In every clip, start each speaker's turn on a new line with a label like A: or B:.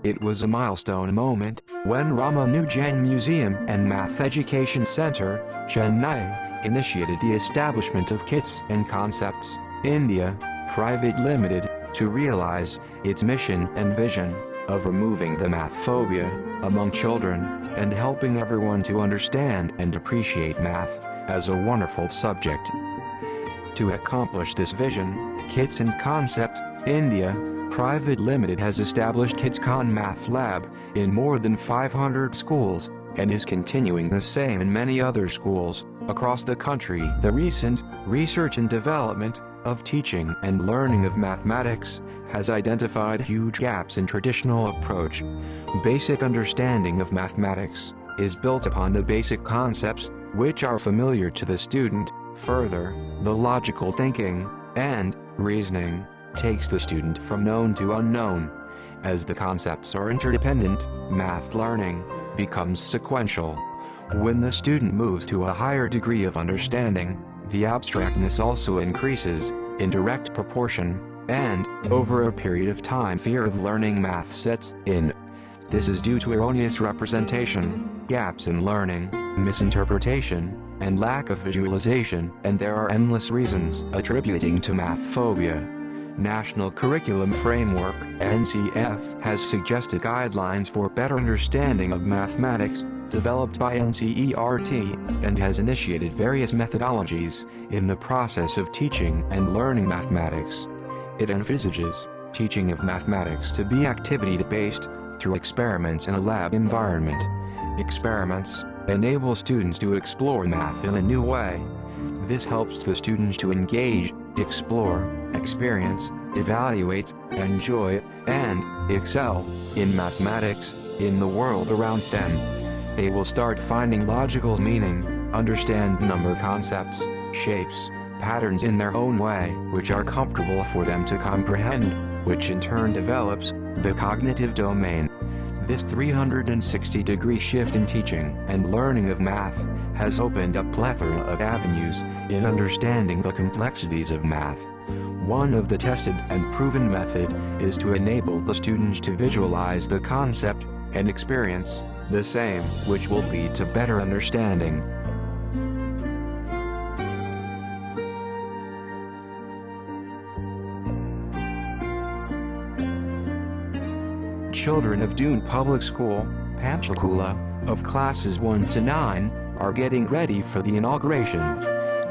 A: It was a milestone moment when Ramanujan Museum and Math Education Center, Chennai, initiated the establishment of Kitscon Concepts, India, Private Limited, to realize its mission and vision of removing the math phobia among children and helping everyone to understand and appreciate math as a wonderful subject. To accomplish this vision, Kitscon Concept, India, Private Limited has established Kitscon Math Lab in more than 500 schools, and is continuing the same in many other schools across the country. The recent research and development of teaching and learning of mathematics has identified huge gaps in traditional approach. Basic understanding of mathematics is built upon the basic concepts which are familiar to the student. Further, the logical thinking and reasoning takes the student from known to unknown. As the concepts are interdependent, math learning becomes sequential. When the student moves to a higher degree of understanding, the abstractness also increases in direct proportion, and, over a period of time, fear of learning math sets in. This is due to erroneous representation, gaps in learning, misinterpretation, and lack of visualization, and there are endless reasons attributing to math phobia. National Curriculum Framework (NCF) has suggested guidelines for better understanding of mathematics, developed by NCERT, and has initiated various methodologies in the process of teaching and learning mathematics. It envisages teaching of mathematics to be activity-based through experiments in a lab environment. Experiments enable students to explore math in a new way. This helps the students to engage, explore, experience, evaluate, enjoy, and excel in mathematics in the world around them. They will start finding logical meaning, understand number concepts, shapes, patterns in their own way, which are comfortable for them to comprehend, which in turn develops the cognitive domain. This 360-degree shift in teaching and learning of math has opened up a plethora of avenues in understanding the complexities of math. One of the tested and proven method is to enable the students to visualize the concept and experience the same, which will lead to better understanding. Children of Doon Public School, Panchakula, of classes 1 to 9, are getting ready for the inauguration.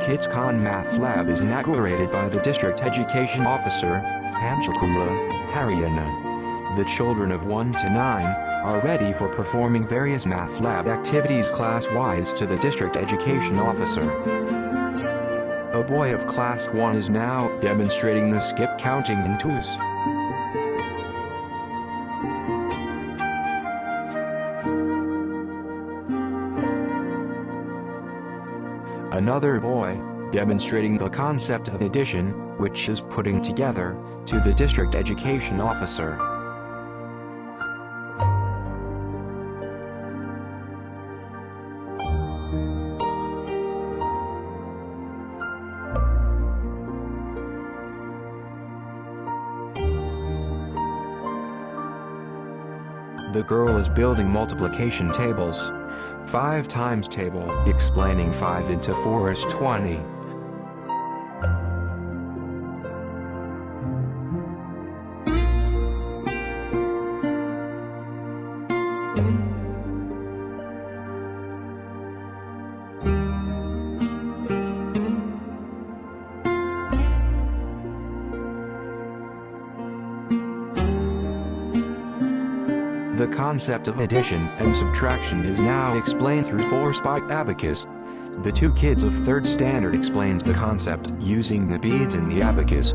A: Kitscon Math Lab is inaugurated by the District Education Officer, Panchakula, Haryana. The children of 1 to 9 are ready for performing various math lab activities class-wise to the District Education Officer. A boy of class 1 is now demonstrating the skip counting in twos. Another boy, demonstrating the concept of addition, which is putting together, to the District Education Officer. The girl is building multiplication tables. 5 times table, explaining 5 into 4 is 20. The concept of addition and subtraction is now explained through 4-spike abacus. The 2 kids of 3rd standard explains the concept using the beads in the abacus.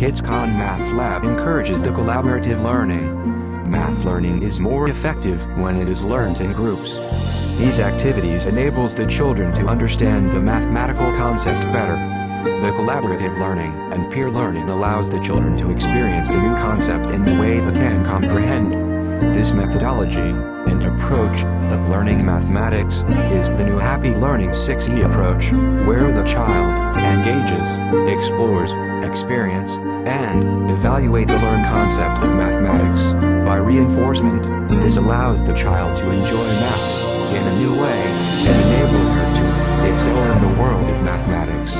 A: Kitscon Math Lab encourages the collaborative learning. Math learning is more effective when it is learned in groups. These activities enables the children to understand the mathematical concept better. The collaborative learning and peer learning allows the children to experience the new concept in the way they can comprehend. This methodology and approach of learning mathematics is the new Happy Learning 6E approach, where the child engages, explores, experience, and evaluate the learned concept of mathematics. By reinforcement, this allows the child to enjoy maths in a new way and enables her to excel in the world of mathematics.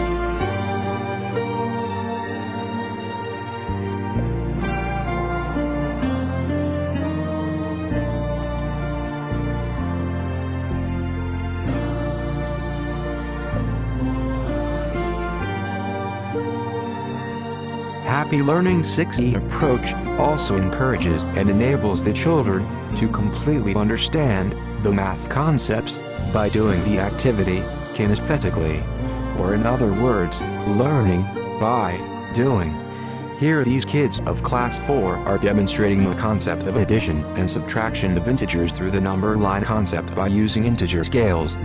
A: Happy Learning 6E approach also encourages and enables the children to completely understand the math concepts by doing the activity kinesthetically, or in other words, learning by doing. Here these kids of class 4 are demonstrating the concept of addition and subtraction of integers through the number line concept by using integer scales.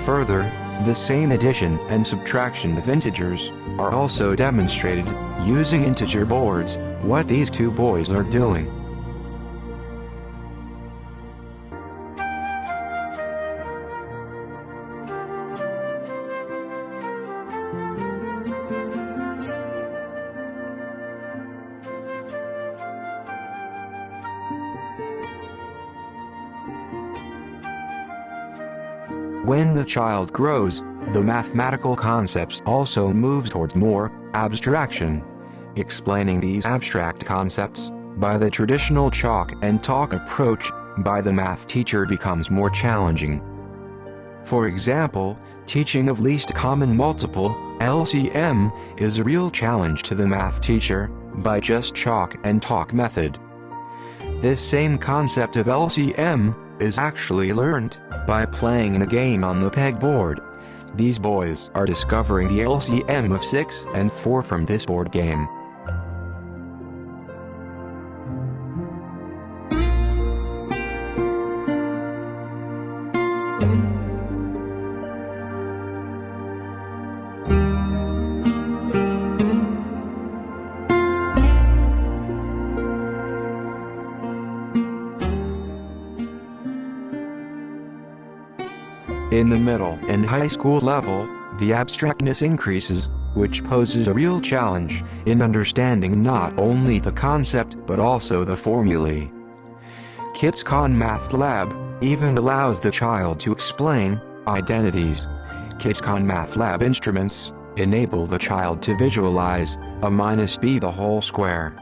A: Further, the same addition and subtraction of integers are also demonstrated using integer boards, what these two boys are doing. When the child grows, the mathematical concepts also move towards more abstraction. Explaining these abstract concepts by the traditional chalk and talk approach by the math teacher becomes more challenging. For example, teaching of least common multiple, LCM, is a real challenge to the math teacher by just chalk and talk method. This same concept of LCM is actually learned by playing in a game on the pegboard. These boys are discovering the LCM of 6 and 4 from this board game. In the middle and high school level, the abstractness increases, which poses a real challenge in understanding not only the concept but also the formulae. Kitscon Math Lab even allows the child to explain identities. Kitscon Math Lab instruments enable the child to visualize a minus b the whole square.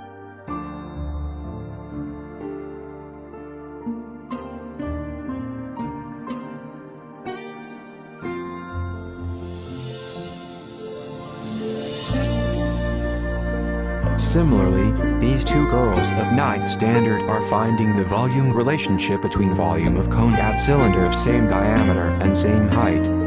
A: Similarly, these two girls of 9th standard are finding the volume relationship between volume of cone and cylinder of same diameter and same height.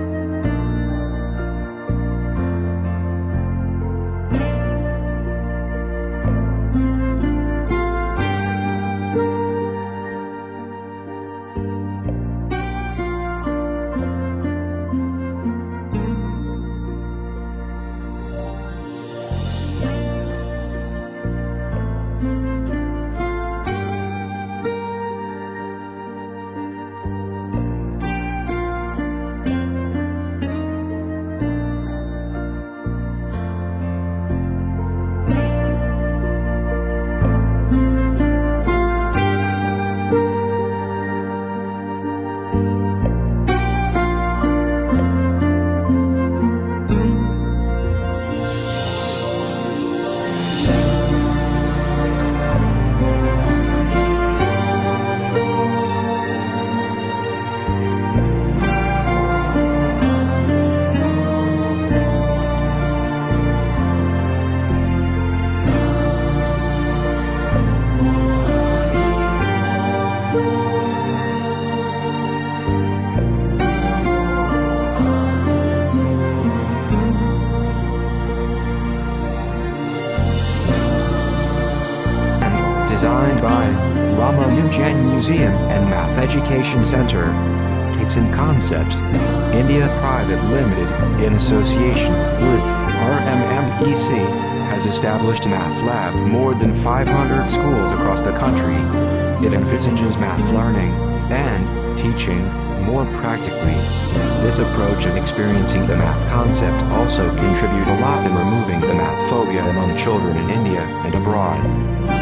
A: designed by Rama Nujan Museum and Math Education Center. Kitscon Concepts, India Private Limited, in association with RMMEC, has established a math lab in more than 500 schools across the country. It envisages math learning and teaching more practically. This approach of experiencing the math concept also contributes a lot in removing the math phobia among children in India and abroad.